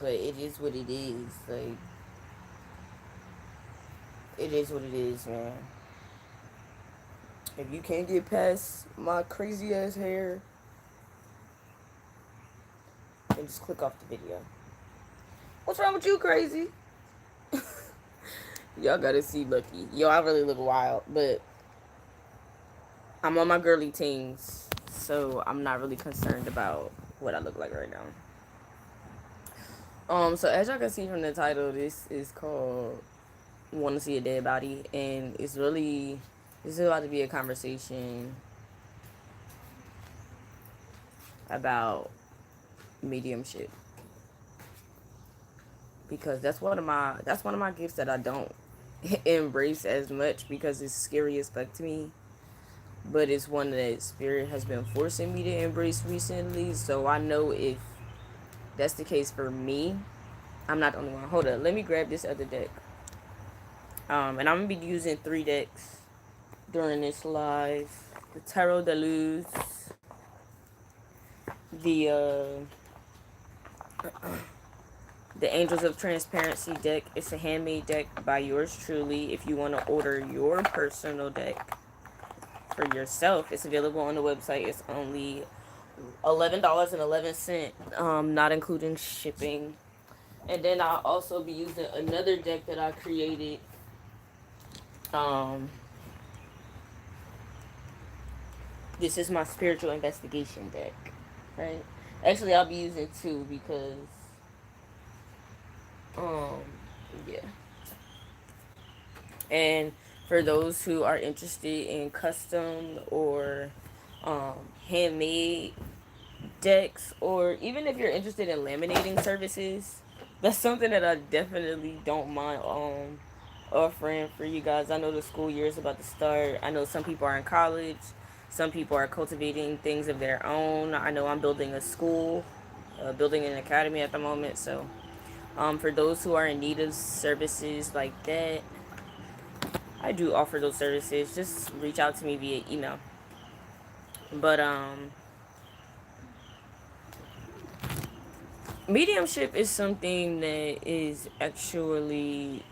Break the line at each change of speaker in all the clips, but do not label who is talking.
but it is what it is. Like, it is what it is, man. If you can't get past my crazy ass hair, then just click off the video. What's wrong with you, crazy? Y'all gotta see Lucky. Yo, I really look wild, but I'm on my girly teens, so I'm not really concerned about what I look like right now. So as y'all can see from the title, this is called "Want to See a Dead Body," and this is about to be a conversation about mediumship, because that's one of my gifts that I don't embrace as much because it's scary as fuck to me, but it's one that spirit has been forcing me to embrace recently. So I know if that's the case for me, I'm not the only one. Hold up, let me grab this other deck. And I'm gonna be using 3 decks during this live: the Tarot de Luz, the the Angels of Transparency deck. It's a handmade deck by yours truly. If you want to order your personal deck for yourself, it's available on the website. It's only $11.11, not including shipping. And then I'll also be using another deck that I created. Um, this is my spiritual investigation deck, right? Actually, I'll be using 2 because, um, yeah. And for those who are interested in custom or handmade decks, or even if you're interested in laminating services, that's something that I definitely don't mind offering for you guys. I know the school year is about to start. I know some people are in college, some people are cultivating things of their own. I know I'm building a school, building an academy at the moment. So for those who are in need of services like that, I do offer those services. Just reach out to me via email. But mediumship is something that is actually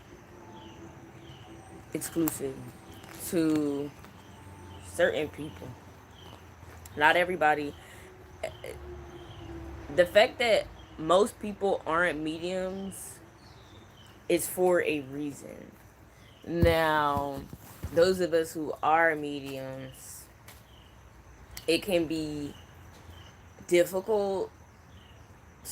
exclusive to certain people. Not everybody. The fact that most people aren't mediums is for a reason. Now, those of us who are mediums, it can be difficult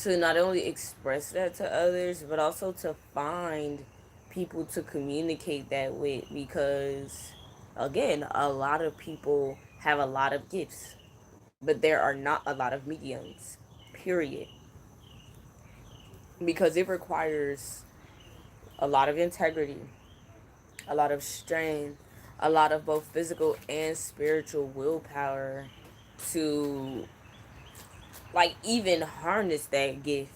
to not only express that to others, but also to find people to communicate that with, because again, a lot of people have a lot of gifts, but there are not a lot of mediums, period, because it requires a lot of integrity, a lot of strength, a lot of both physical and spiritual willpower to like even harness that gift,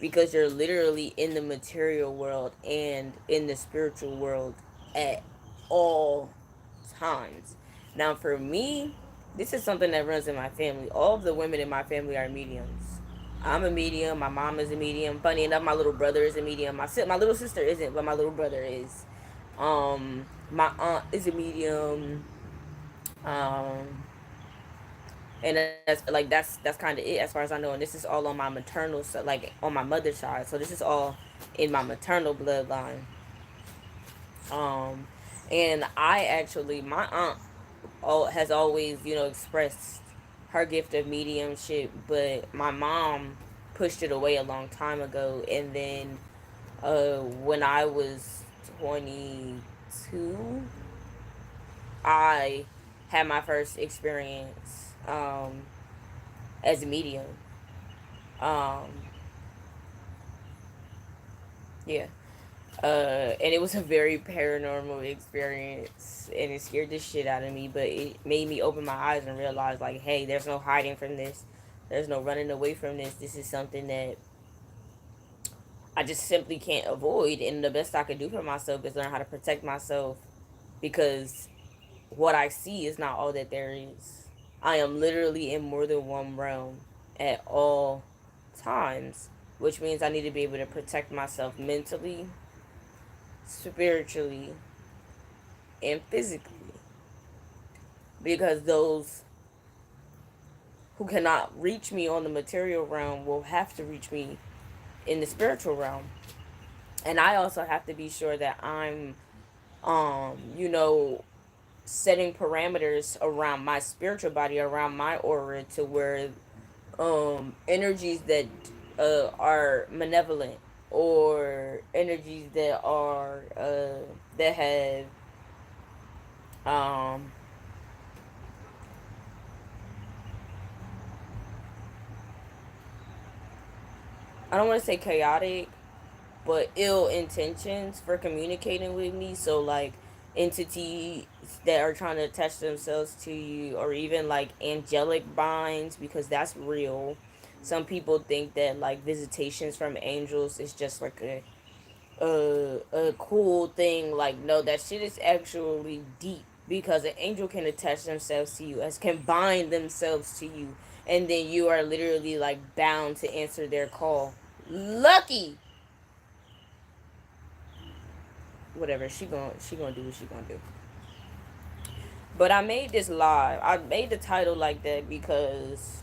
because you're literally in the material world and in the spiritual world at all times. Now for me, this is something that runs in my family. All of the women in my family are mediums. I'm a medium. My mom is a medium. Funny enough, my little brother is a medium. My little sister isn't, but my little brother is. My aunt is a medium. Um, and that's kind of it as far as I know. And this is all on my maternal, so like on my mother's side. So this is all in my maternal bloodline. Um, and I actually, my aunt has always, expressed her gift of mediumship, but my mom pushed it away a long time ago. And then when I was 22, I had my first experience as a medium. Um, yeah. And it was a very paranormal experience, and it scared the shit out of me, but it made me open my eyes and realize, like, hey, there's no hiding from this. There's no running away from this. This is something that I just simply can't avoid, and the best I could do for myself is learn how to protect myself, because what I see is not all that there is. I am literally in more than one realm at all times, which means I need to be able to protect myself mentally, spiritually, and physically. Because those who cannot reach me on the material realm will have to reach me in the spiritual realm. And I also have to be sure that I'm, you know, setting parameters around my spiritual body, around my aura, to where energies that are malevolent, or energies that are that have um I don't want to say chaotic, but ill intentions for communicating with me. So like entities that are trying to attach themselves to you, or even like angelic binds, because that's real. Some people think that like visitations from angels is just like a cool thing. Like, no, that shit is actually deep, because an angel can attach themselves to you, as can bind themselves to you, and then you are literally like bound to answer their call. Lucky, whatever, she gonna do what she gonna do. But I made this live. I made the title like that because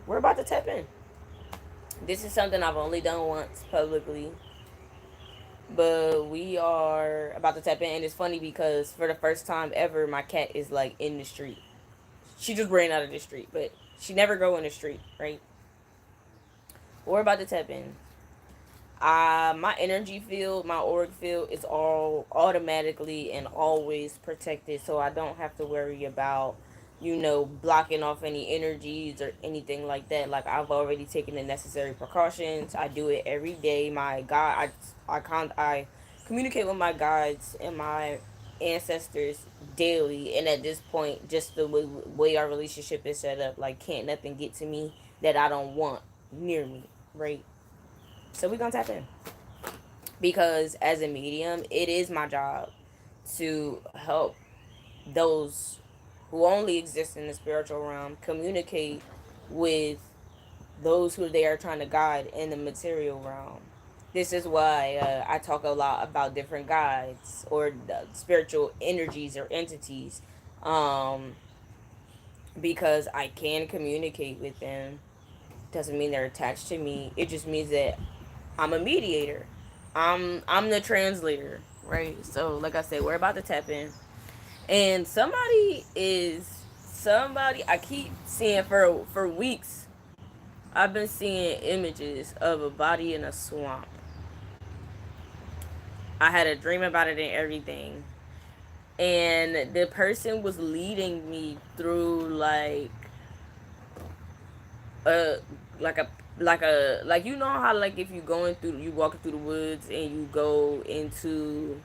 we're about to tap in. This is something I've only done once publicly, but we are about to tap in. And it's funny because for the first time ever, my cat is like in the street. She just ran out of the street, but she never go in the street, right? We're about to tap in. My energy field, my auric field is all automatically and always protected, so I don't have to worry about, you know, blocking off any energies or anything like that. Like, I've already taken the necessary precautions. I do it every day. My God, I communicate with my guides and my ancestors daily, and at this point, just the way our relationship is set up, like, can't nothing get to me that I don't want near me, right? So we're gonna tap in, because as a medium, it is my job to help those who only exist in the spiritual realm communicate with those who they are trying to guide in the material realm. This is why I talk a lot about different guides, or spiritual energies or entities, um, because I can communicate with them. Doesn't mean they're attached to me. It just means that I'm a mediator. I'm the translator, right? So like I said, we're about to tap in. And somebody I keep seeing for weeks. I've been seeing images of a body in a swamp. I had a dream about it and everything. And the person was leading me through a like a like, you know how, like, if you walking through the woods and you go into,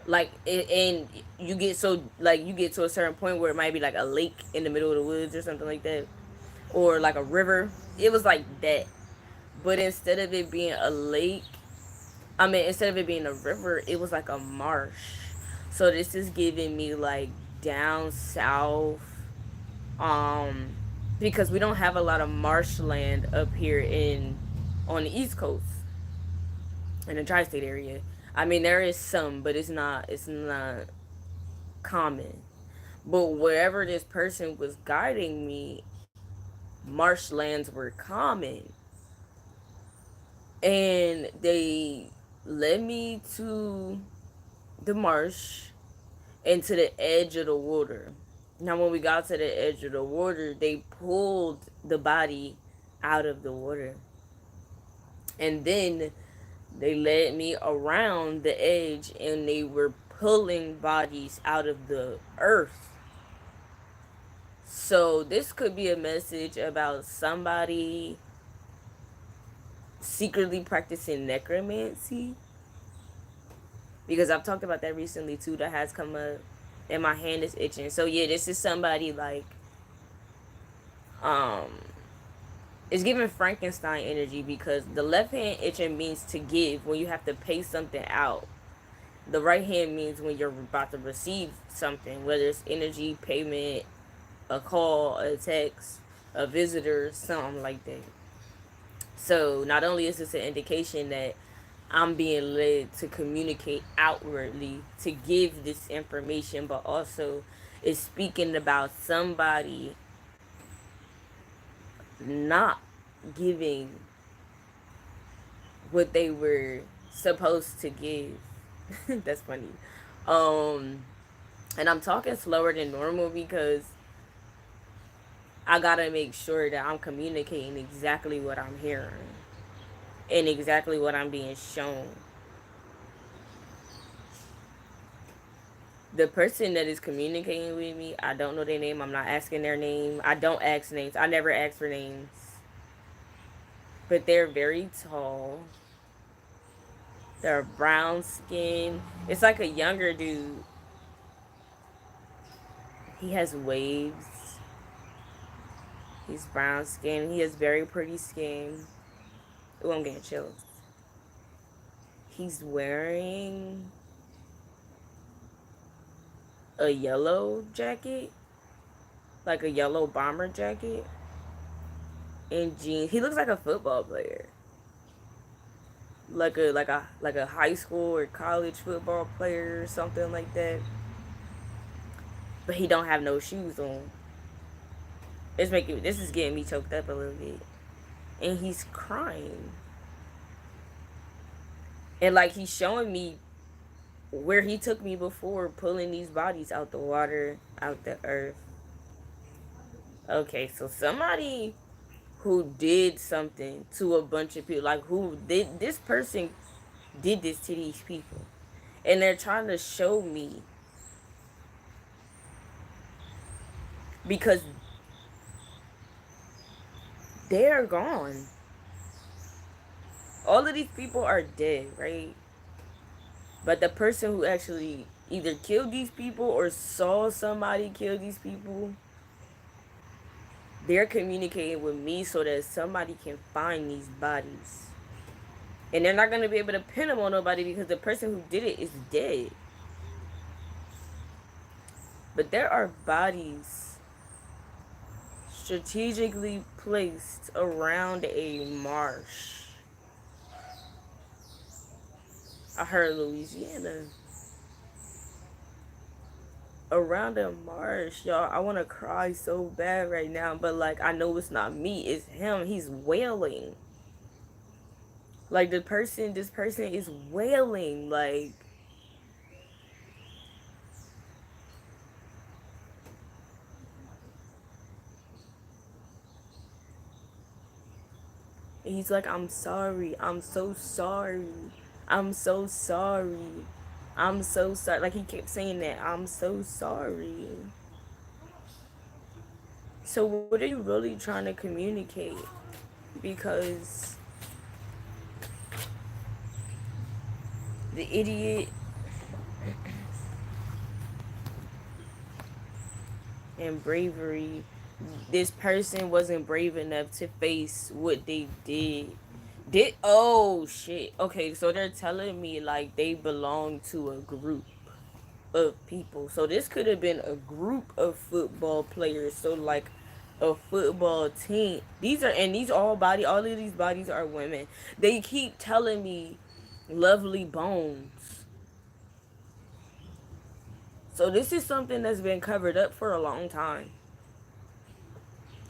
like, and you get so, like, you get to a certain point where it might be like a lake in the middle of the woods or something like that, or like a river. It was like that, but instead of it being a lake, I mean, instead of it being a river, it was like a marsh. So this is giving me like down south, um because we don't have a lot of marshland up here in on the East Coast, in the tri-state area. I mean, there is some, but it's not common. But wherever this person was guiding me, marshlands were common. And they led me to the marsh and to the edge of the water. Now, when we got to the edge of the water, they pulled the body out of the water. And then they led me around the edge, and they were pulling bodies out of the earth. So this could be a message about somebody secretly practicing necromancy, because I've talked about that recently too. That has come up, and my hand is itching. So yeah, this is somebody like, um it's giving Frankenstein energy, because the left hand itching means to give, when you have to pay something out. The right hand means when you're about to receive something, whether it's energy, payment, a call, a text, a visitor, something like that. So not only is this an indication that I'm being led to communicate outwardly to give this information, but also it's speaking about somebody not giving what they were supposed to give. That's funny. Um, and I'm talking slower than normal because I gotta make sure that I'm communicating exactly what I'm hearing and exactly what I'm being shown. The person that is communicating with me, I don't know their name. I'm not asking their name. I don't ask names. I never ask for names. But they're very tall. They're brown skin. It's like a younger dude. He has waves. He's brown skin. He has very pretty skin. Ooh, I'm getting chills. He's wearing a yellow jacket, like a yellow bomber jacket, and jeans. He looks like a football player, like a high school or college football player or something like that. But he don't have no shoes on. This is getting me choked up a little bit, and he's crying, and like he's showing me where he took me before, pulling these bodies out the water, out the earth. Okay, so somebody who did something to a bunch of people, like who did this person did this to these people, and they're trying to show me because they're gone. All of these people are dead, right? But the person who actually either killed these people or saw somebody kill these people, they're communicating with me so that somebody can find these bodies. And they're not going to be able to pin them on nobody because the person who did it is dead. But there are bodies strategically placed around a marsh. I heard Louisiana. Around a marsh, y'all. I want to cry so bad right now, but like I know it's not me, it's him. He's wailing. Like this person is wailing. Like he's like, I'm sorry. I'm so sorry. I'm so sorry. I'm so sorry. Like he kept saying that. I'm so sorry. So what are you really trying to communicate? Because the idiot and bravery, this person wasn't brave enough to face what they did. Oh shit. Okay, so they're telling me like they belong to a group of people. So this could have been a group of football players. So like a football team. All of these bodies are women. They keep telling me lovely bones. So this is something that's been covered up for a long time.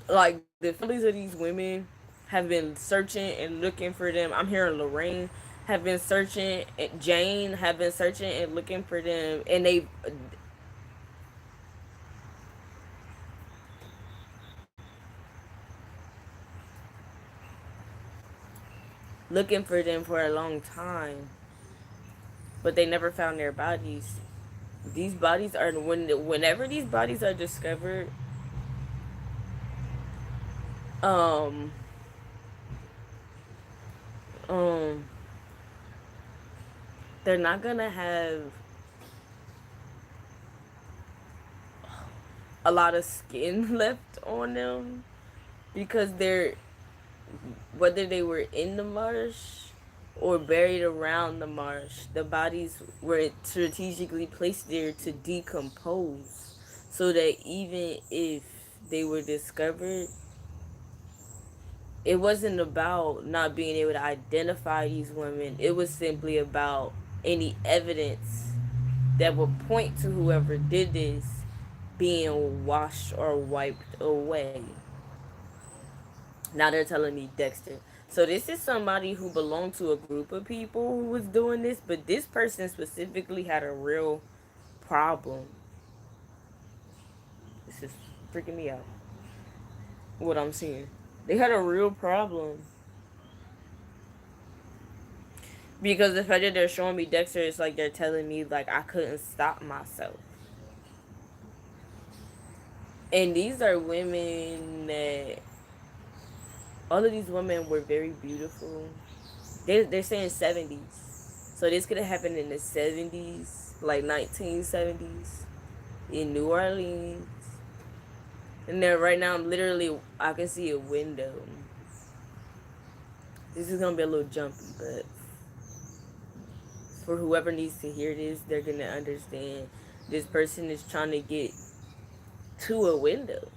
Like the families of these women have been searching and looking for them. I'm hearing Lorraine have been searching, Jane have been searching and looking for them, and they looking for them for a long time, but they never found their bodies. These bodies are whenever these bodies are discovered, um, um, they're not gonna have a lot of skin left on them because they're whether they were in the marsh or buried around the marsh, the bodies were strategically placed there to decompose so that even if they were discovered, it wasn't about not being able to identify these women. It was simply about any evidence that would point to whoever did this being washed or wiped away. Now they're telling me Dexter. So this is somebody who belonged to a group of people who was doing this, but this person specifically had a real problem. This is freaking me out. What I'm seeing. They had a real problem. Because the fact that they're showing me Dexter, it's like they're telling me like I couldn't stop myself. And these are women that all of these women were very beautiful. They're saying 70s. So this could have happened in the 70s, like 1970s in New Orleans. And then right now I can see a window. This is gonna be a little jumpy, but for whoever needs to hear this, they're gonna understand. This person is trying to get to a window.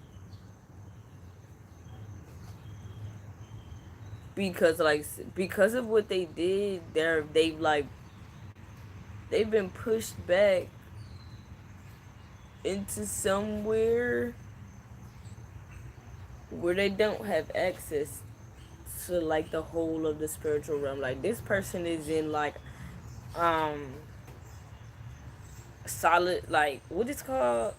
Because of what they did, they've been pushed back into somewhere where they don't have access to like the whole of the spiritual realm. Like this person is in like solid, like what it's called,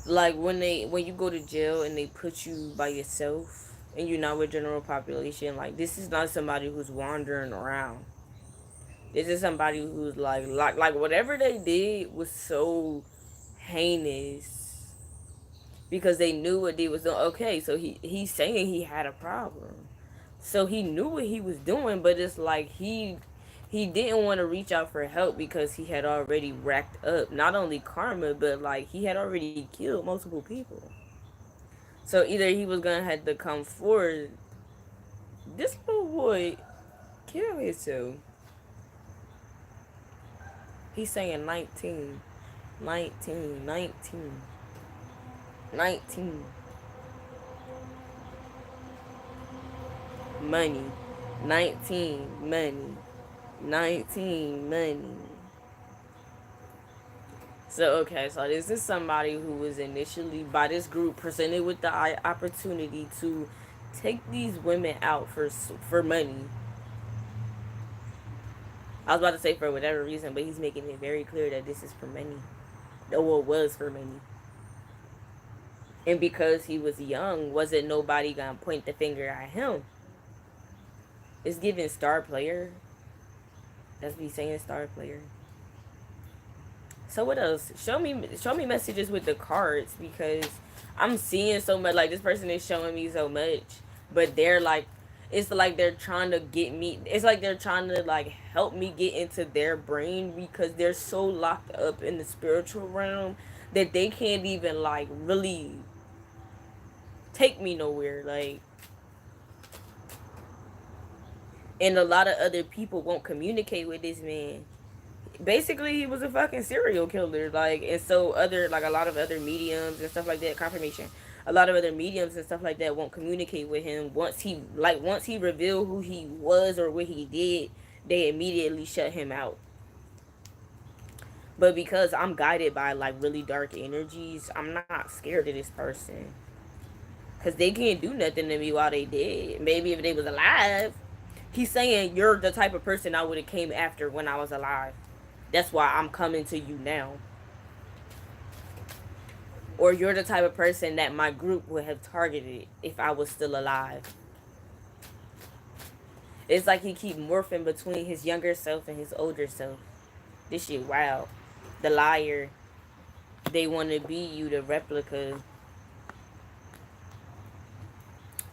like when you go to jail and they put you by yourself and you're not with general population. Like this is not somebody who's wandering around. This is somebody who's like whatever they did was so heinous because they knew what they was doing. Okay, so he's saying he had a problem, so he knew what he was doing, but it's like he didn't want to reach out for help because he had already racked up not only karma, but like he had already killed multiple people. So either he was gonna have to come forward. This little boy kill himself. He's saying 19, 19, 19, 19. Money, 19, money, 19, money. So, okay, so this is somebody who was initially by this group presented with the opportunity to take these women out for money. I was about to say for whatever reason, but he's making it very clear that this is for money. Or it was for money. And because he was young, wasn't nobody gonna point the finger at him. It's giving star player. That's me saying star player. So what else? Show me messages with the cards, because I'm seeing so much. Like this person is showing me so much, but they're like, it's like they're trying to get me. It's like they're trying to like help me get into their brain because they're so locked up in the spiritual realm that they can't even like really take me nowhere. Like, and a lot of other people won't communicate with this man. Basically, he was a fucking serial killer. Like, and so other, like a lot of other mediums and stuff like that, confirmation. A lot of other mediums and stuff like that won't communicate with him. Once he revealed who he was or what he did, they immediately shut him out. But because I'm guided by like really dark energies, I'm not scared of this person. Cause they can't do nothing to me while they dead. Maybe if they was alive. He's saying you're the type of person I would have came after when I was alive. That's why I'm coming to you now. Or you're the type of person that my group would have targeted if I was still alive. It's like he keep morphing between his younger self and his older self. This shit wild. The liar. They want to be you, the replica.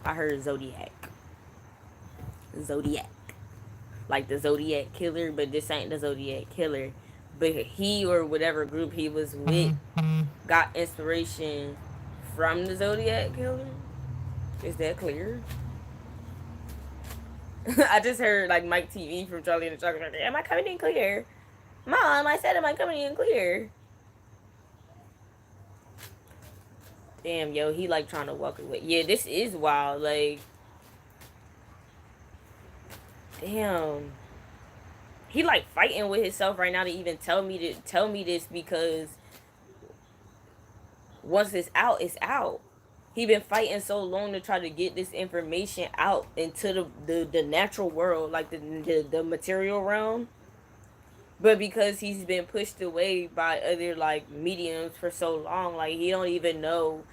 I heard Zodiac. Zodiac. Like the Zodiac killer, but this ain't the Zodiac killer. But he or whatever group he was with got inspiration from the Zodiac killer. Is that clear? I just heard like Mike TV from Charlie and the Chocolate Factory. Am I coming in clear? Mom, I said am I coming in clear? Damn, yo, he like trying to walk away. Yeah, this is wild. Like, damn. He like fighting with himself right now to even tell me this because once it's out, it's out. He been fighting so long to try to get this information out into the natural world, like the material realm. But because he's been pushed away by other like mediums for so long, like he don't even know,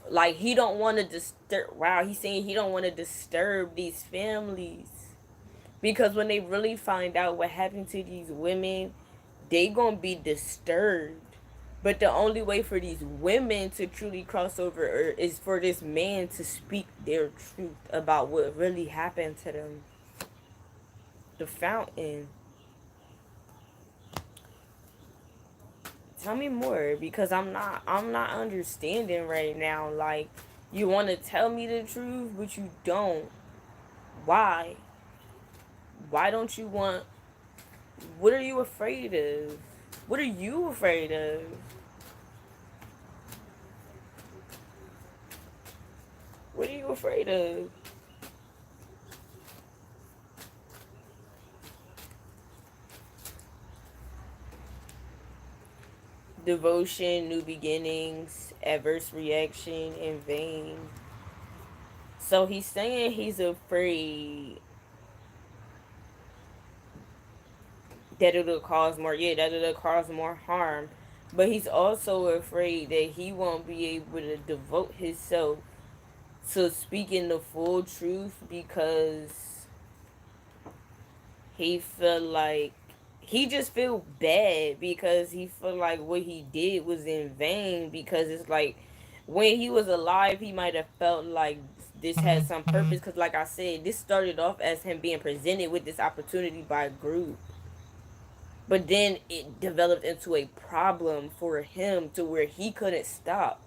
like he don't want to disturb. Wow, he's saying he don't want to disturb these families because when they really find out what happened to these women, they gonna be disturbed. But the only way for these women to truly cross over is for this man to speak their truth about what really happened to them. The fountain. Tell me more because I'm not understanding right now. Like, you want to tell me the truth, but you don't. Why? Why don't you want? What are you afraid of? What are you afraid of? What are you afraid of? Devotion, new beginnings, adverse reaction, in vain. So he's saying he's afraid that it'll cause more, yeah, that it'll cause more harm. But he's also afraid that he won't be able to devote himself to speaking the full truth because he feel like he just feel bad because he feel like what he did was in vain because it's like when he was alive he might have felt like this had some purpose because like I said this started off as him being presented with this opportunity by a group, but then it developed into a problem for him to where he couldn't stop.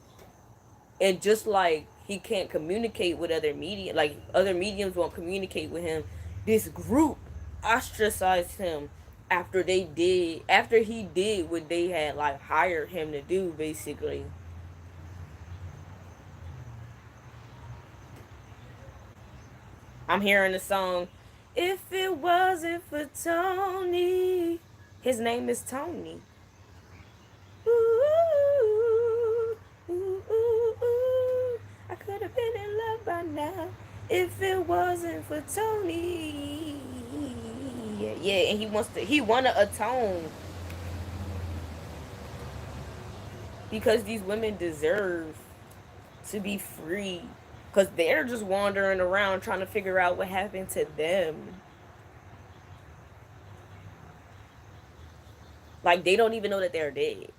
And just like he can't communicate with other media, like other mediums won't communicate with him, this group ostracized him after he did what they had like hired him to do basically. I'm hearing the song If It Wasn't for Tony. His name is Tony. Ooh, ooh, ooh, ooh. I could have been in love by now if it wasn't for Tony. Yeah, yeah, and he wanna atone because these women deserve to be free. Cause they're just wandering around trying to figure out what happened to them. Like they don't even know that they're dead.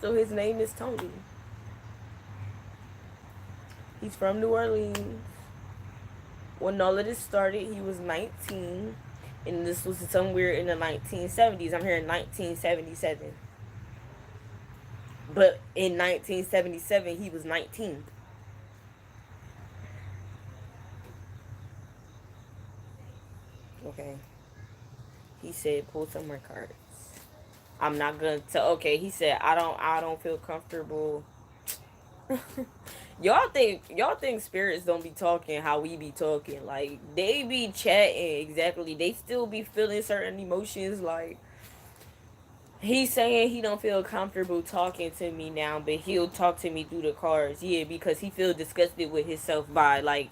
So his name is Tony. He's from New Orleans. When all of this started, he was 19. And this was somewhere in the 1970s. I'm here in 1977. But in 1977, he was 19. Okay. He said, pull some more cards. I'm not gonna tell. Okay, he said, I don't feel comfortable. y'all think spirits don't be talking how we be talking. Like they be chatting exactly. They still be feeling certain emotions. Like he's saying he don't feel comfortable talking to me now, but he'll talk to me through the cards. Yeah, because he feels disgusted with himself by like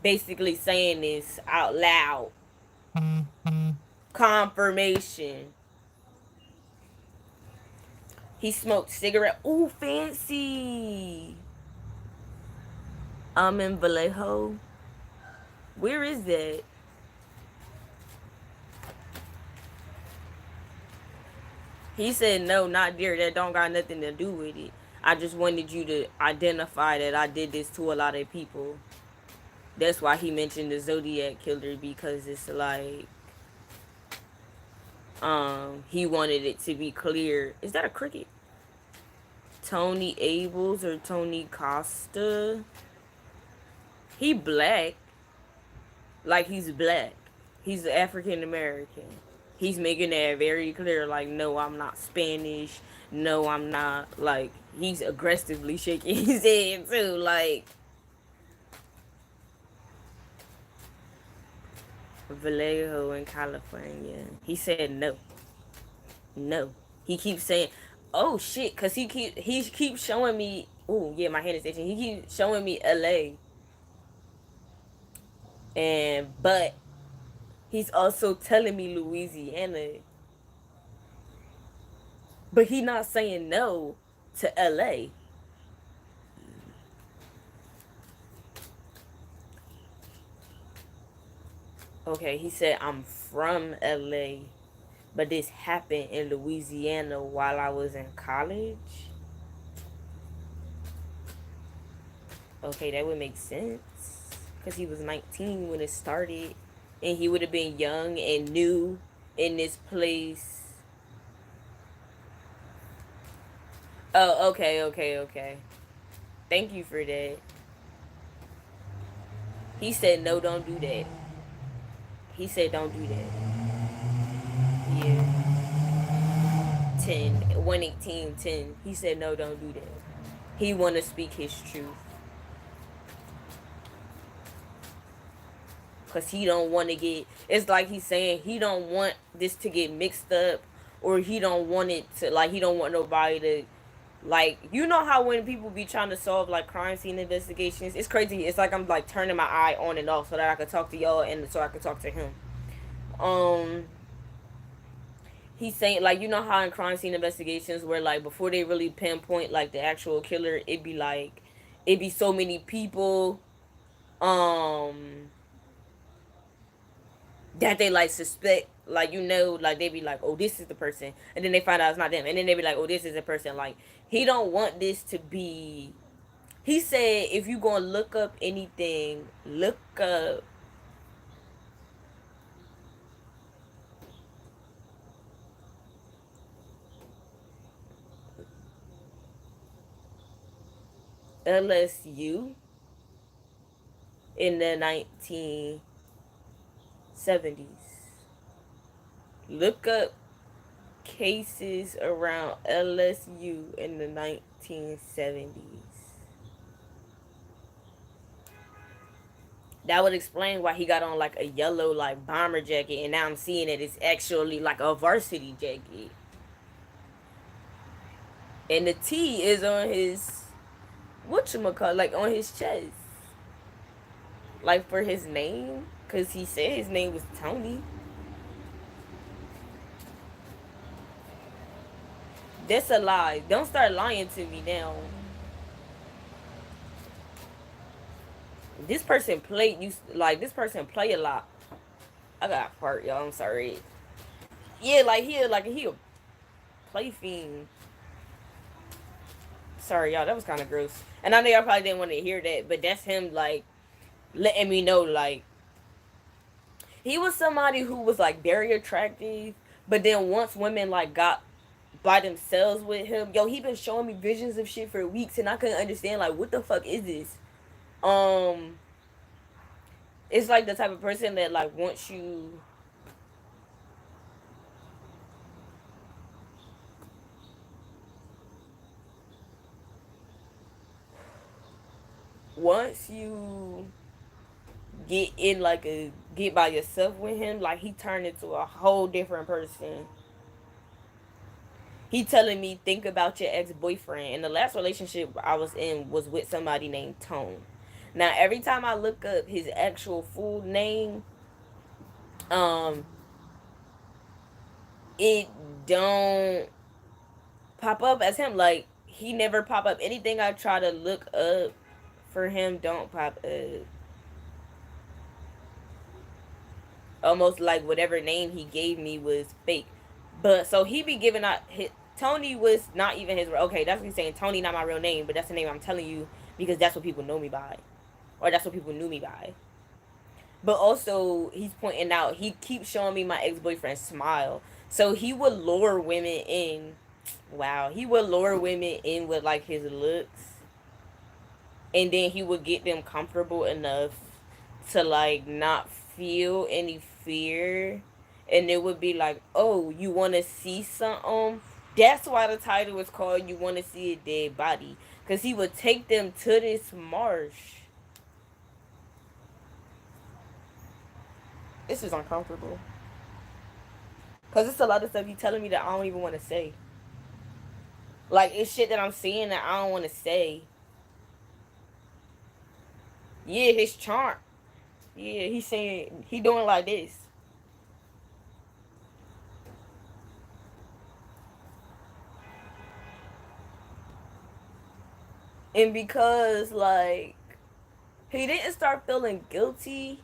basically saying this out loud. Confirmation. He smoked cigarette. Ooh, fancy. I'm in Vallejo. Where is that? He said, no, not there. That don't got nothing to do with it. I just wanted you to identify that I did this to a lot of people. That's why he mentioned the Zodiac Killer because it's like, he wanted it to be clear. Is that a cricket? Tony Abels or Tony Costa? He black. Like he's black. He's African American. He's making that very clear, like, no, I'm not Spanish. No, I'm not. Like, he's aggressively shaking his head, too. Like, Vallejo in California. He said no. No. He keeps saying, oh, shit, because he keeps showing me, oh, yeah, my hand is itching. He keeps showing me LA. But he's also telling me Louisiana. But he not saying no to LA. Okay, he said I'm from LA, but this happened in Louisiana while I was in college. Okay, that would make sense. Because he was 19 when it started. And he would have been young and new in this place. Oh, okay. Thank you for that. He said, no, don't do that. He said, don't do that. Yeah. 10, 118, 10. He said, no, don't do that. He want to speak his truth. Because he don't want to get, it's like he's saying he don't want this to get mixed up, or he don't want it to, like, he don't want nobody to, like, you know how when people be trying to solve like crime scene investigations, it's crazy. It's like I'm like turning my eye on and off so that I could talk to y'all and so I could talk to him. um he's saying, like, you know how in crime scene investigations where, like, before they really pinpoint like the actual killer, it'd be so many people um that they like suspect, like, you know, like they be like, oh, this is the person, and then they find out it's not them, and then they be like, oh, this is the person. Like, he don't want this to be, he said, if you gonna look up anything, look up LSU in the 1970s. Look up cases around LSU in the 1970s. That would explain why he got on like a yellow like bomber jacket, and now I'm seeing that it's actually like a varsity jacket. And the T is on his, whatchamacallit, like on his chest. Like for his name, because he said his name was Tony. That's a lie. Don't start lying to me now. This person played you, like, this person play a lot. I got hurt, y'all. I'm sorry. Yeah, like he'll play fiend. Sorry, y'all. That was kind of gross. And I know y'all probably didn't want to hear that, but that's him, like, letting me know, like, he was somebody who was like very attractive, but then once women like got by themselves with him, yo, he been showing me visions of shit for weeks, and I couldn't understand, like, what the fuck is this? Um, it's like the type of person that like once you get by yourself with him, like, he turned into a whole different person. He telling me think about your ex-boyfriend. And the last relationship I was in was with somebody named Tone. Now every time I look up his actual full name, um, it don't pop up as him. Like, he never pop up. Anything I try to look up for him don't pop up. Almost like whatever name he gave me was fake. But so he be giving out his, Tony was not even his, okay, that's what he's saying. Tony not my real name, but that's the name I'm telling you because that's what people know me by, or that's what people knew me by. But also he's pointing out, he keeps showing me my ex-boyfriend's smile. So he would lure women in. Wow, he would lure women in with like his looks, and then he would get them comfortable enough to like not feel any fear, and it would be like, oh, you want to see something. That's why the title was called "You Want to See a Dead Body," because he would take them to this marsh. This is uncomfortable, because it's a lot of stuff he telling me that I don't even want to say. Like, it's shit that I'm seeing that I don't want to say. Yeah, his charm. Yeah, he's saying he doing like this. And because, like, he didn't start feeling guilty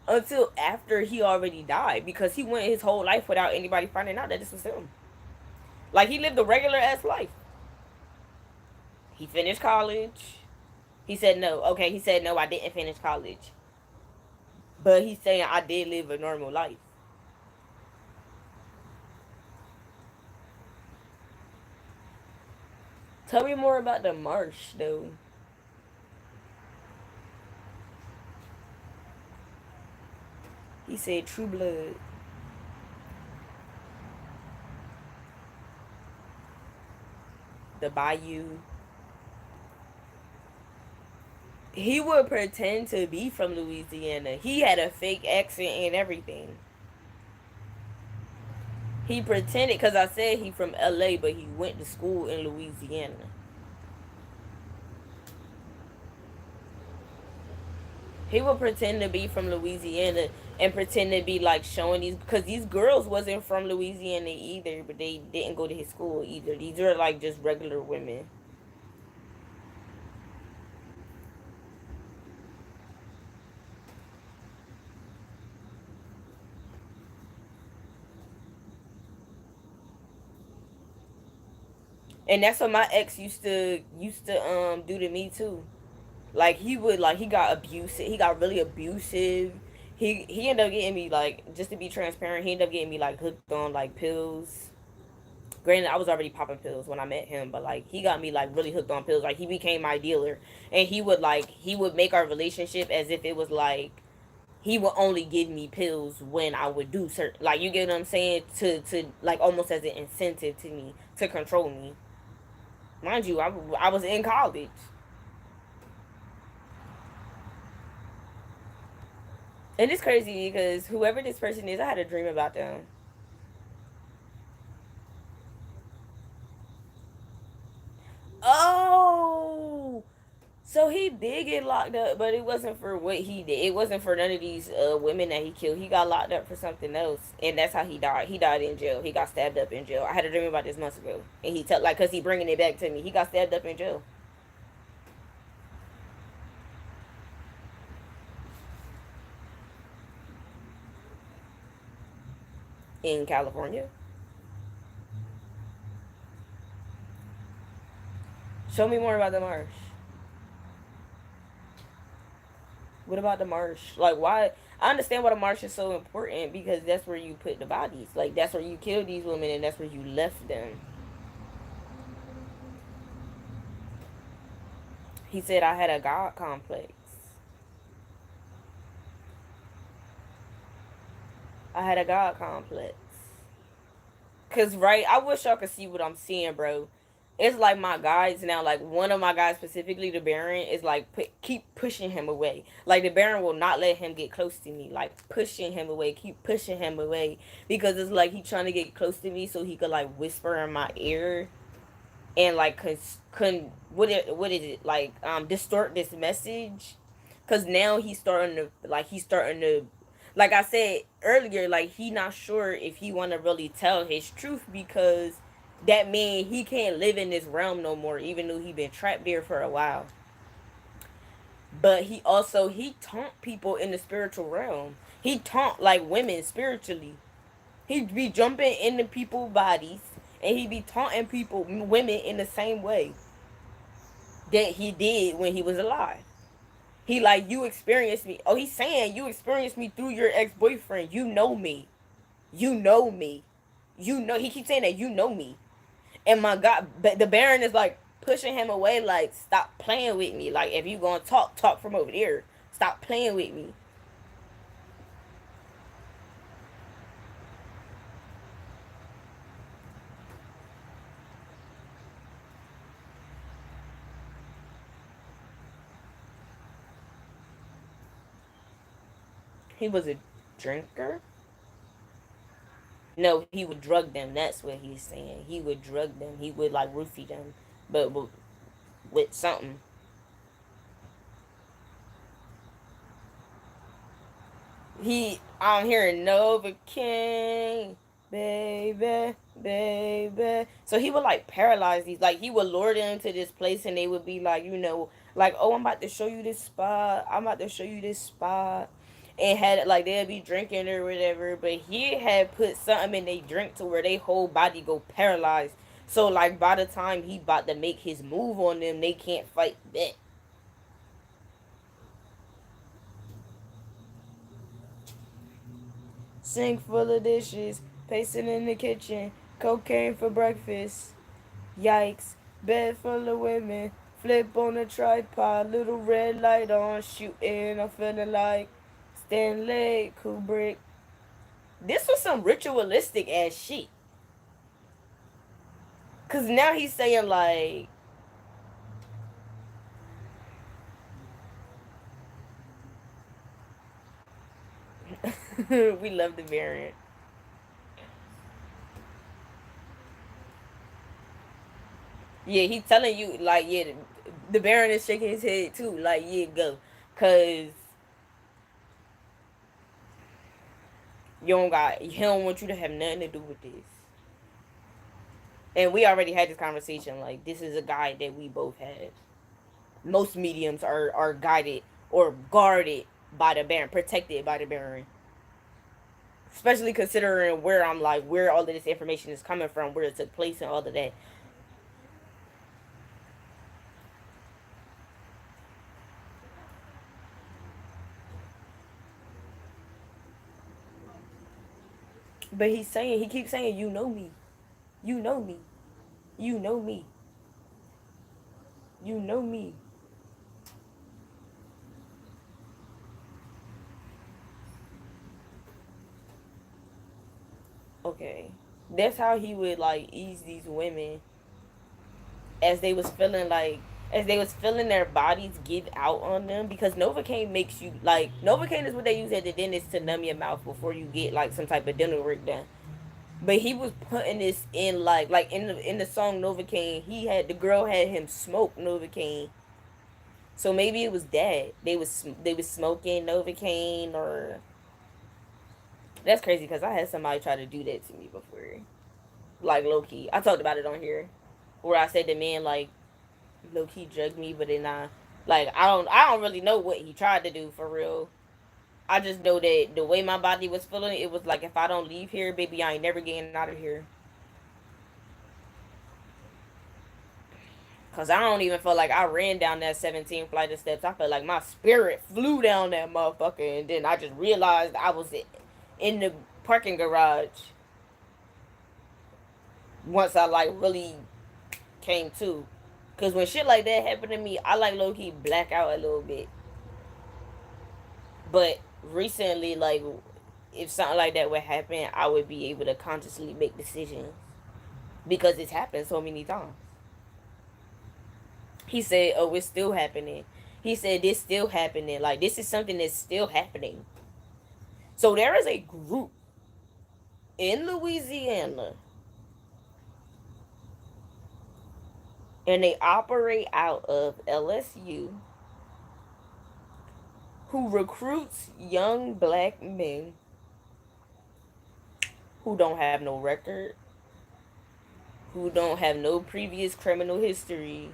until after he already died, because he went his whole life without anybody finding out that this was him. Like, he lived a regular ass life. He finished college. He said no. Okay, he said no, I didn't finish college. But he's saying I did live a normal life. Tell me more about the marsh, though. He said True Blood. The Bayou. He would pretend to be from Louisiana. He had a fake accent and everything. He pretended, because I said he from LA, but he went to school in Louisiana. He would pretend to be from Louisiana and pretend to be like showing these, because these girls wasn't from Louisiana either, but they didn't go to his school either. These are like just regular women. And that's what my ex used to do to me too. Like, he would, like, he got abusive. He got really abusive. He ended up getting me, like, just to be transparent, he ended up getting me like hooked on like pills. Granted, I was already popping pills when I met him, but like he got me like really hooked on pills. Like, he became my dealer, and he would make our relationship as if it was like he would only give me pills when I would do certain, like, you get what I'm saying, to like almost as an incentive to me to control me. Mind you, I was in college. And it's crazy because whoever this person is, I had a dream about them. Oh, so he did get locked up, but it wasn't for what he did. It wasn't for none of these women that he killed. He got locked up for something else, and that's how he died. He died in jail. He got stabbed up in jail. I had a dream about this months ago, and he tell, like, cause he bringing it back to me. He got stabbed up in jail in California. Show me more about the marsh. What about the marsh? Like, why? I understand why the marsh is so important, because that's where you put the bodies. Like, that's where you kill these women, and that's where you left them. He said I had a god complex. I had a god complex. Cause, right, I wish y'all could see what I'm seeing, bro. It's like my guys now, like one of my guys specifically, the Baron, is like keep pushing him away. Like, the Baron will not let him get close to me. Like, pushing him away, keep pushing him away, because it's like he trying to get close to me so he could like whisper in my ear and like couldn't what is it, like, distort this message. Cause now he's starting to, like I said earlier, like, he not sure if he want to really tell his truth, because that mean he can't live in this realm no more, even though he been trapped there for a while. But he taunt people in the spiritual realm. He taunt like women spiritually. He'd be jumping into people's bodies, and he'd be taunting people, women, in the same way that he did when he was alive. He like, you experienced me. Oh, he's saying you experienced me through your ex boyfriend. You know me. You know me. You know. He keeps saying that you know me. And my God, the Baron is like pushing him away. Like, stop playing with me. Like, if you gonna talk, talk from over there. Stop playing with me. He was a drinker. No, he would drug them. That's what he's saying. He would drug them. He would like roofie them, but with something. I'm hearing Nova King, baby, baby. So he would like paralyze these, like he would lure them to this place, and they would be like, like, oh, I'm about to show you this spot. I'm about to show you this spot. And had it like they'd be drinking or whatever, but he had put something in they drink to where they whole body go paralyzed. So like by the time he about to make his move on them, they can't fight back. Sink full of dishes, pacing in the kitchen, cocaine for breakfast. Yikes, bed full of women, flip on a tripod, little red light on, shooting, I'm feeling like Stanley Kubrick. This was some ritualistic ass shit. Cause now he's saying like, we love the variant. Yeah, he telling you like, yeah, the Baron is shaking his head too. Like, yeah, go, cause he don't want you to have nothing to do with this. And we already had this conversation. Like, this is a guy that we both had. Most mediums are guided or guarded by the Baron, protected by the Baron. Especially considering where I'm like, where all of this information is coming from, where it took place, and all of that. But he keeps saying, you know me. You know me. You know me. You know me. Okay. That's how he would like ease these women as they was feeling like as they was feeling their bodies give out on them, because Novocaine makes you like, Novocaine is what they use at the dentist to numb your mouth before you get like some type of dental work done. But he was putting this in like in the song Novocaine, the girl had him smoke Novocaine. So maybe it was that they was smoking Novocaine, or that's crazy because I had somebody try to do that to me before, like low key. I talked about it on here, where I said the man like low key drugged me, but then like I don't really know what he tried to do for real. I just know that the way my body was feeling, it was like, if I don't leave here, baby, I ain't never getting out of here. Cause I don't even feel like I ran down that 17 flight of steps. I felt like my spirit flew down that motherfucker, and then I just realized I was in the parking garage once I like really came to. Cause when shit like that happened to me, I like low key black out a little bit. But recently, like, if something like that would happen, I would be able to consciously make decisions because it's happened so many times. He said, "Oh, it's still happening." He said, "This still happening. Like, this is something that's still happening." So there is a group in Louisiana, and they operate out of LSU, who recruits young black men who don't have no record, who don't have no previous criminal history,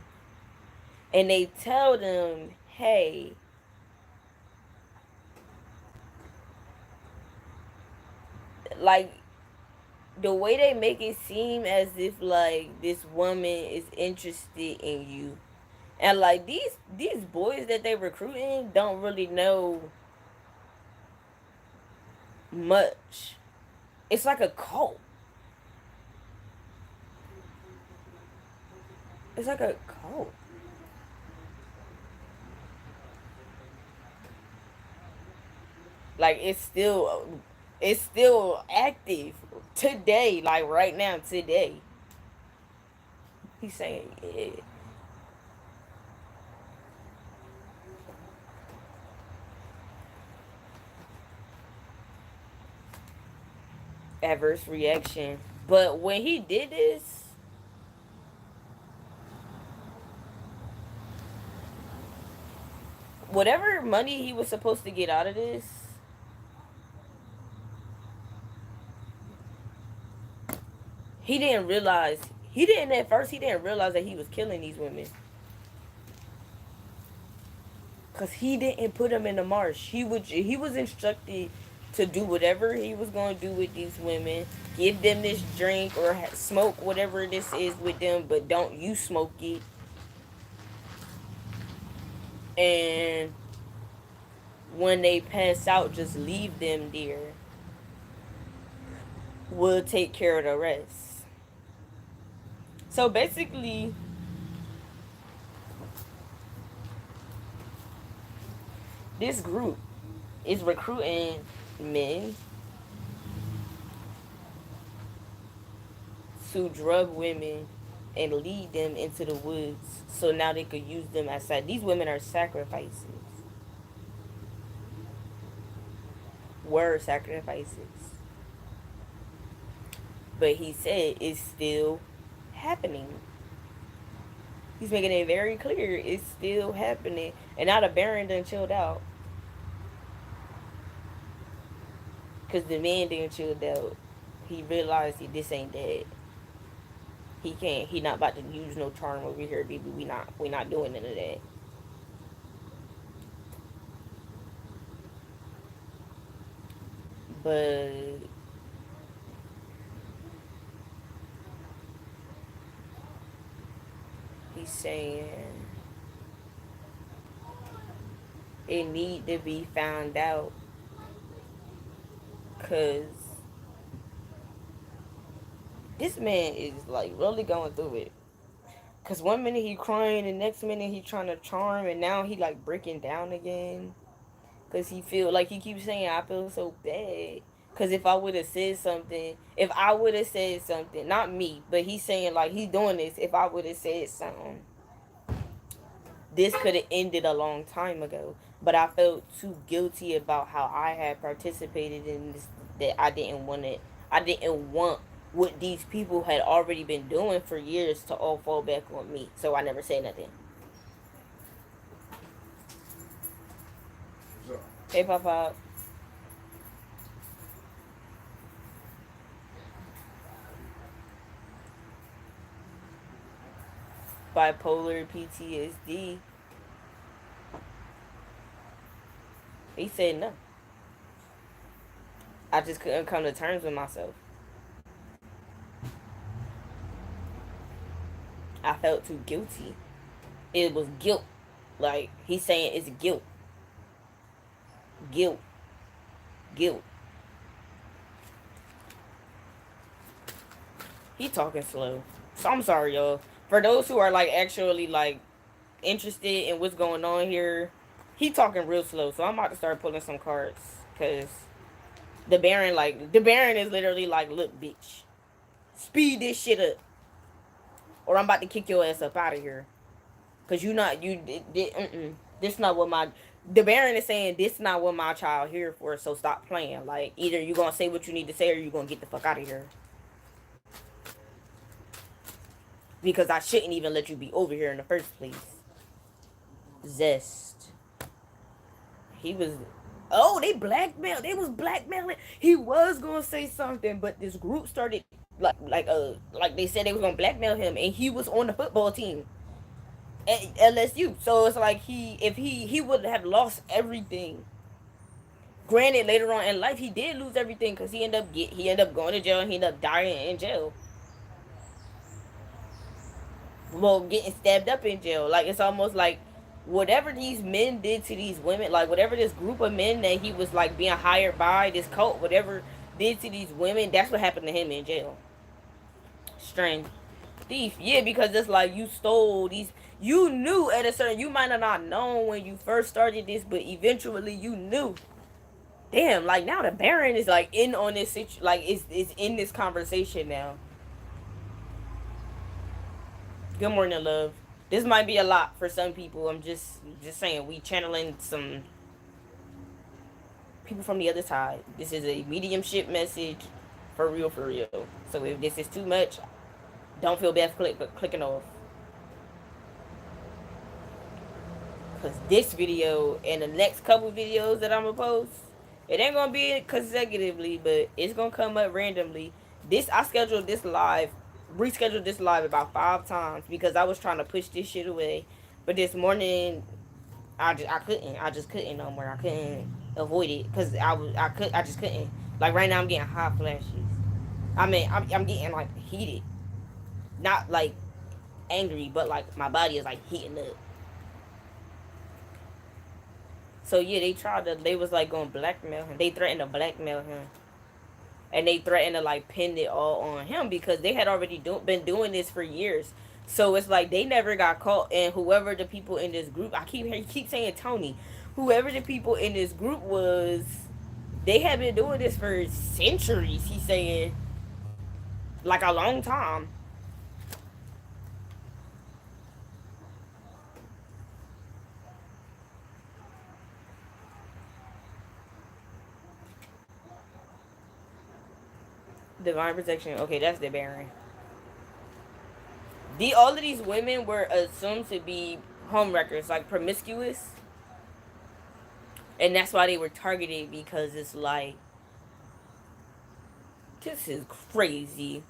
and they tell them, "Hey, like, the way they make it seem as if like this woman is interested in you." And like these boys that they recruiting don't really know much. It's like a cult. It's like a cult. Like it's still active today, like right now, today. He's saying, yeah. adverse reaction. But when he did this, whatever money he was supposed to get out of this, he didn't realize. He didn't at first. He didn't realize that he was killing these women. Cause he didn't put them in the marsh. He was instructed to do whatever he was going to do with these women. Give them this drink or smoke whatever this is with them, but don't you smoke it. And when they pass out, just leave them there. We'll take care of the rest. So basically, this group is recruiting men to drug women and lead them into the woods so now they could use them as these women are sacrifices. Were sacrifices. But he said it's still happening. He's making it very clear it's still happening. And now the Baron done chilled out. Because the man didn't chill out. He realized this ain't dead. He not about to use no charm over here, baby. We not doing none of that. But he's saying it need to be found out. Cause this man is like really going through it. Cause one minute he crying, the next minute he trying to charm, and now he like breaking down again. Cause he feel like he keeps saying I feel so bad. Cause if I would have said something, not me, but he's saying like he's doing this. If I would have said something, this could have ended a long time ago. But I felt too guilty about how I had participated in this that I didn't want it. I didn't want what these people had already been doing for years to all fall back on me. So I never said nothing. Hey, Papa. Bipolar PTSD. He said no. I just couldn't come to terms with myself. I felt too guilty. It was guilt. Like, he's saying it's guilt. Guilt. Guilt. He talking slow. So I'm sorry, y'all. For those who are, like, actually, like, interested in what's going on here, he talking real slow. So I'm about to start pulling some cards. Because the Baron is literally like, look, bitch. Speed this shit up. Or I'm about to kick your ass up out of here. Because this not what the Baron is saying, this not what my child here for, so stop playing. Like, either you gonna say what you need to say or you gonna get the fuck out of here. Because I shouldn't even let you be over here in the first place. Zest. He was... Oh, they blackmailed. They was blackmailing. He was gonna say something, but this group started... Like they said they was gonna blackmail him, and he was on the football team at LSU. So it's like he would have lost everything. Granted, later on in life he did lose everything because he ended up going to jail and he ended up dying in jail. Well, getting stabbed up in jail. Like, it's almost like whatever these men did to these women, like whatever this group of men that he was like being hired by, this cult, whatever did to these women, that's what happened to him in jail. Strength. Thief. Yeah, because it's like you stole these. You knew at a certain... You might have not known when you first started this, but eventually you knew. Damn, like now the Baron is like in on this like is in this conversation now. Good morning, love. This might be a lot for some people. I'm just saying, we channeling some people from the other side. This is a mediumship message For real, for real. So if this is too much, don't feel bad for clicking off. Because this video and the next couple videos that I'm going to post, it ain't going to be consecutively, but it's going to come up randomly. I scheduled this live, rescheduled this live about 5 times because I was trying to push this shit away. But this morning, I couldn't. I just couldn't no more. I couldn't avoid it because I just couldn't. Like right now, I'm getting hot flashes. I mean, I'm getting like heated, not like angry, but like my body is like heating up. So yeah, they was like going to blackmail him. They threatened to blackmail him. And they threatened to like pin it all on him because they had already been doing this for years. So it's like they never got caught, and whoever the people in this group, I keep saying Tony, whoever the people in this group was, they had been doing this for centuries. He's saying, like a long time. Divine protection. Okay, that's the Baron. All of these women were assumed to be homewreckers, like promiscuous, and that's why they were targeted because it's like this is crazy.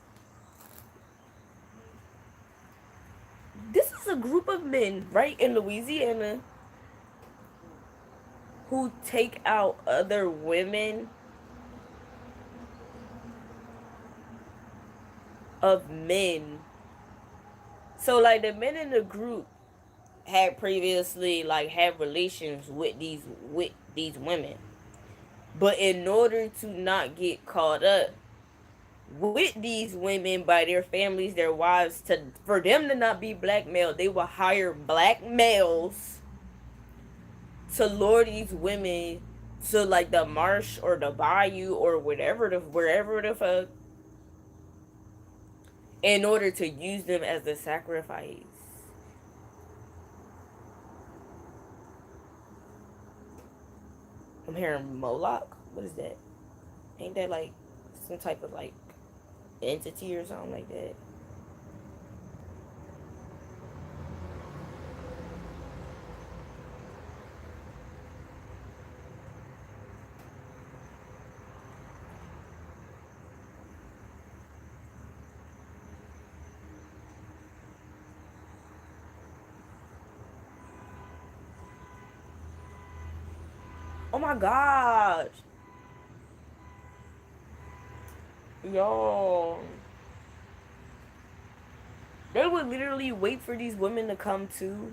This is a group of men right in Louisiana who take out other women of men. So like the men in the group had previously like had relations with these women. But in order to not get caught up with these women by their families, their wives, for them to not be blackmailed, they will hire black males to lure these women to like the marsh or the bayou or wherever the fuck, in order to use them as a sacrifice. I'm hearing Moloch. What is that? Ain't that like some type of like entity or something like that? Oh my gosh. Yo. They would literally wait for these women to come to.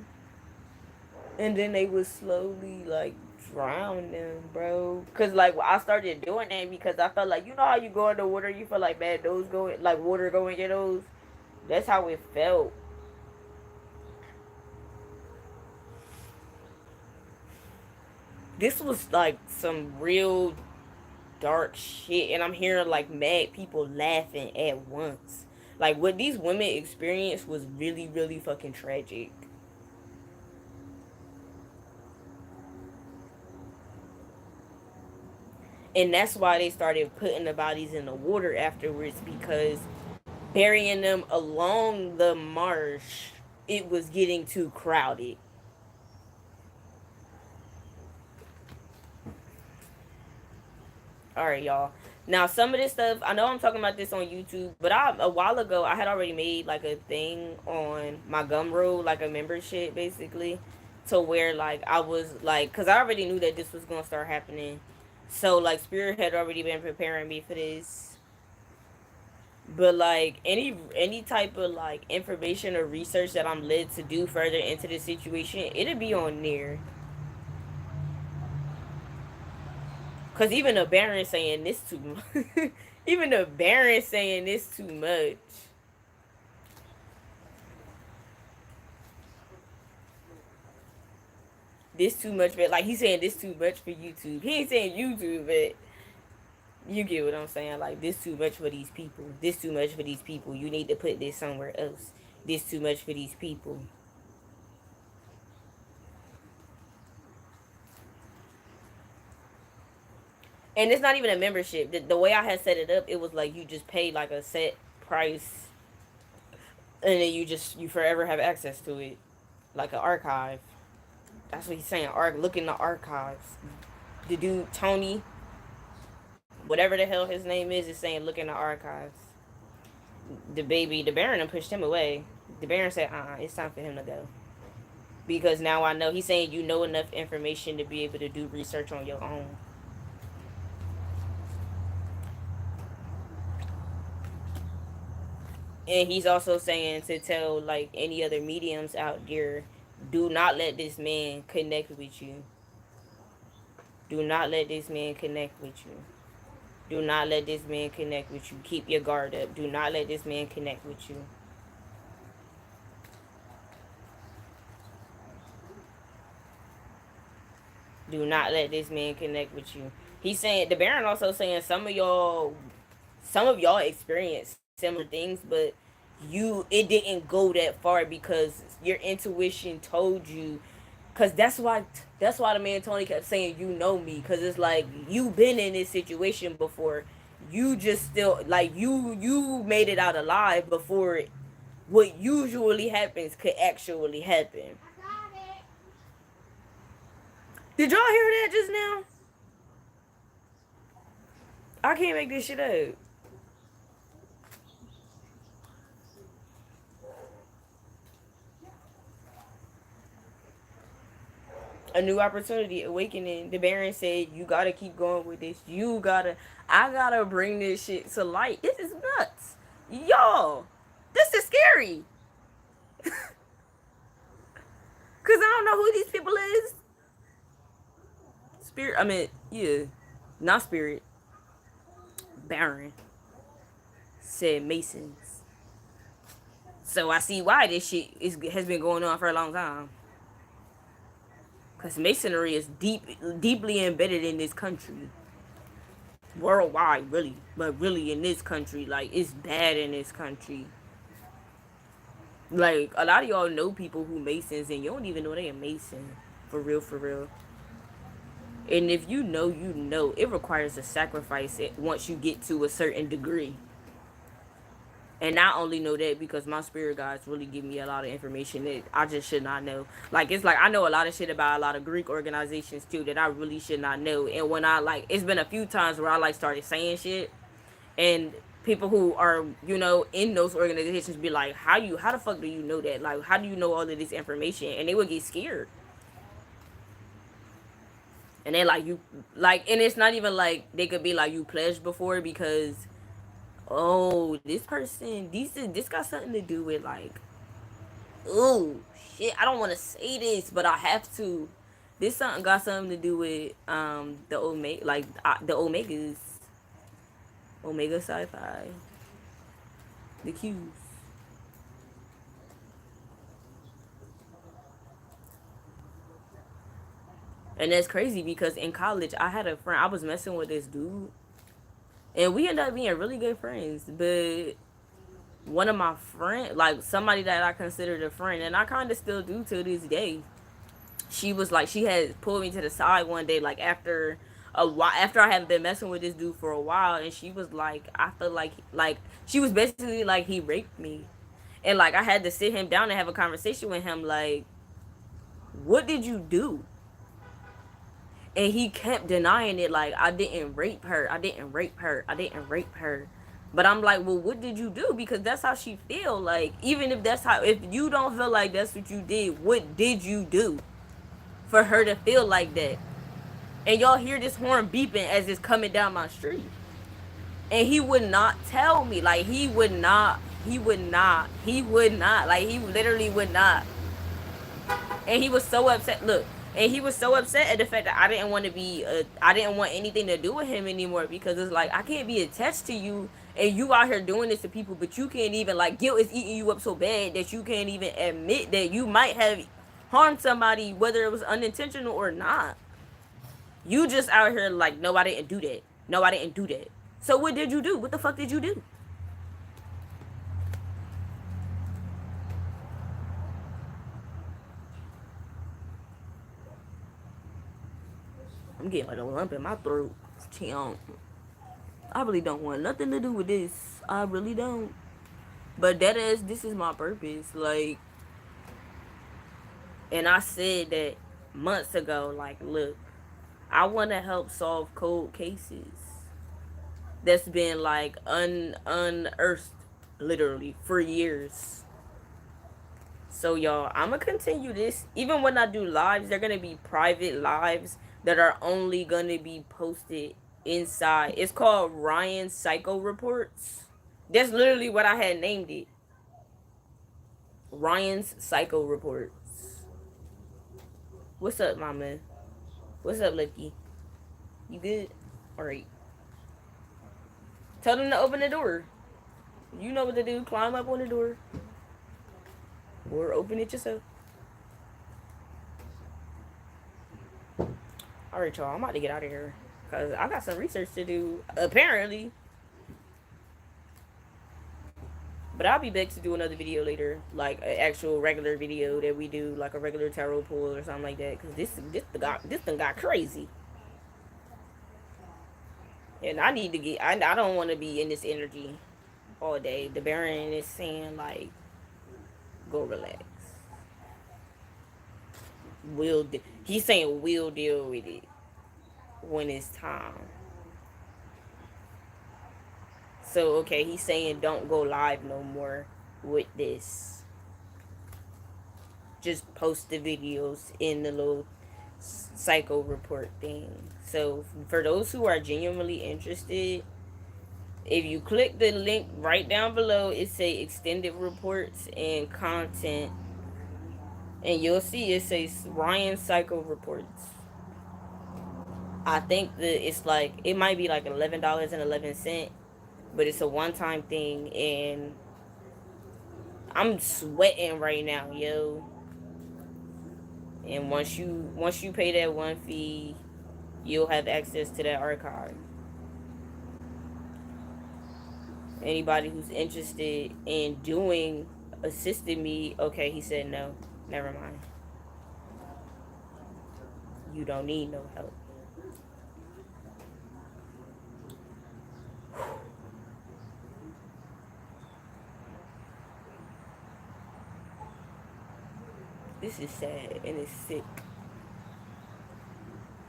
And then they would slowly like drown them, bro. Cause like I started doing that because I felt like, you know how you go in the water, you feel like bad those going like water going in your nose. That's how it felt. This was like some real dark shit, and I'm hearing like mad people laughing at once. Like what these women experienced was really, really fucking tragic. And that's why they started putting the bodies in the water afterwards, because burying them along the marsh, it was getting too crowded. All right, y'all. Now, some of this stuff, I know I'm talking about this on YouTube, but a while ago, I had already made like a thing on my Gumroad, like a membership basically, to where like I was like, because I already knew that this was going to start happening. So, like, Spirit had already been preparing me for this. But like any type of like information or research that I'm led to do further into the situation, it'll be on there. Cause even the Baron saying this too much. Even the Baron saying this too much. This too much for, like, he's saying this too much for YouTube. He ain't saying YouTube, but you get what I'm saying. Like, this too much for these people. This too much for these people. You need to put this somewhere else. This too much for these people. And it's not even a membership. The way I had set it up, it was like you just pay like a set price, and then you forever have access to it, like an archive. That's what he's saying. Look in the archives. The dude Tony, whatever the hell his name is saying look in the archives. The Baron pushed him away. The Baron said, it's time for him to go. Because now I know, he's saying you know enough information to be able to do research on your own. And he's also saying to tell like any other mediums out there, do not let this man connect with you. Do not let this man connect with you. Do not let this man connect with you. Keep your guard up. Do not let this man connect with you. Do not let this man connect with you. He's saying, the Baron also saying some of y'all experienced similar things, but it didn't go that far because your intuition told you. Cause that's why the man Tony kept saying you know me, cause it's like you been in this situation before. You just still like you made it out alive before what usually happens could actually happen. Did y'all hear that just now? I can't make this shit up. A new opportunity, awakening. The Baron said, you gotta keep going with this. I gotta bring this shit to light. This is nuts. Y'all, this is scary. Cause I don't know who these people is. Not Spirit. Baron said Masons. So I see why this shit has been going on for a long time. Because Masonry is deeply embedded in this country. Worldwide, really. But really in this country. Like, it's bad in this country. Like, a lot of y'all know people who Masons and you don't even know they a Mason. For real, for real. And if you know, you know. It requires a sacrifice once you get to a certain degree. And I only know that because my spirit guides really give me a lot of information that I just should not know. Like, it's like I know a lot of shit about a lot of Greek organizations too that I really should not know. And when I like, it's been a few times where I like started saying shit, and people who are, you know, in those organizations be like, how the fuck do you know that? Like, how do you know all of this information? And they would get scared. And they like, you like, and it's not even like they could be like, you pledged before, because oh, this person, this got something to do with like, oh shit, I don't want to say this, but I have to. This something got something to do with the Omega, like the Omegas, Omega Sci-Fi, the Qs. And that's crazy because in college I had a friend. I was messing with this dude, and we ended up being really good friends. But one of my friends, like somebody that I considered a friend, and I kind of still do to this day, she was like, she had pulled me to the side one day, like after a while, after I hadn't been messing with this dude for a while, and she was like, I feel like she was basically like, he raped me. And like I had to sit him down and have a conversation with him, like, what did you do? And he kept denying it, like, I didn't rape her, I didn't rape her, I didn't rape her. But I'm like, well, what did you do? Because that's how she feel. Like, even if that's how, if you don't feel like that's what you did, what did you do for her to feel like that? And y'all hear this horn beeping as it's coming down my street. And he would not tell me. Like, he would not, like, he literally would not. And he was so upset. Look, and he was so upset at the fact that I didn't want to be, I didn't want anything to do with him anymore, because it's like, I can't be attached to you, and you out here doing this to people, but you can't even, like, guilt is eating you up so bad that you can't even admit that you might have harmed somebody, whether it was unintentional or not. You just out here like, no, I didn't do that. No, I didn't do that. So what did you do? What the fuck did you do? I'm getting like a lump in my throat. I really don't want nothing to do with this. I really don't. But this is my purpose. Like, and I said that months ago. Like, look, I want to help solve cold cases that's been like unearthed literally for years. So y'all, I'm gonna continue this. Even when I do lives, they're gonna be private lives that are only gonna be posted inside. It's called RYAIN Psycho Reports. That's literally what I had named it. RYAIN's Psycho Reports. What's up, mama? What's up, Lucky? You good? Alright. Tell them to open the door. You know what to do. Climb up on the door. Or open it yourself. Alright, y'all. I'm about to get out of here. Because I got some research to do. Apparently. But I'll be back to do another video later. Like an actual regular video that we do. Like a regular tarot pull or something like that. Because this thing got crazy. And I need to get... I don't want to be in this energy all day. The Baron is saying, like, go relax. He's saying we'll deal with it when it's time. So, okay, he's saying don't go live no more with this. Just post the videos in the little psycho report thing. So, for those who are genuinely interested, if you click the link right down below, it say extended reports and content. And you'll see it says RYAIN Psycho Reports. I think that it's like, it might be like $11.11, but it's a one-time thing, and I'm sweating right now, yo. And once you pay that one fee, you'll have access to that archive. Anybody who's interested in assisting me, okay, he said no. Never mind. You don't need no help. This is sad and it's sick.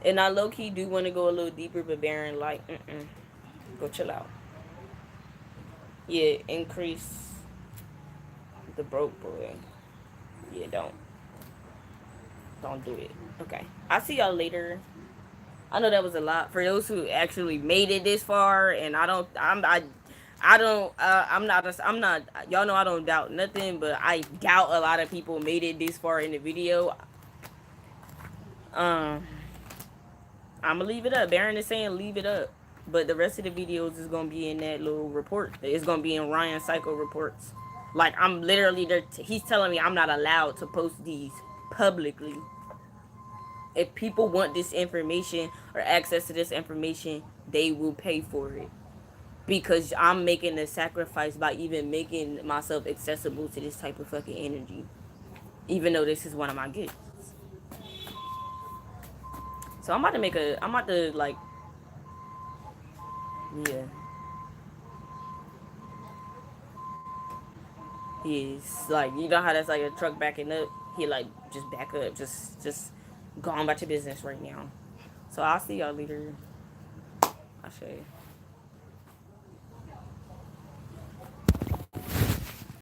And I low-key do want to go a little deeper, but Baron like, go chill out. Yeah, increase the broke boy. Yeah, don't do it. Okay, I'll see y'all later. I know that was a lot for those who actually made it this far, and I'm not, y'all know I don't doubt nothing, but I doubt a lot of people made it this far in the video. I'm gonna leave it up. Baron is saying leave it up, but the rest of the videos is gonna be in that little report. It's gonna be in RYAIN Psycho Reports. Like, I'm literally there. He's telling me I'm not allowed to post these publicly. If people want this information or access to this information, they will pay for it. Because I'm making a sacrifice by even making myself accessible to this type of fucking energy. Even though this is one of my gifts. So I'm about to like, yeah. He's like, you know how that's like a truck backing up? He like, just back up. Just go on about your business right now. So I'll see y'all later. I'll show you.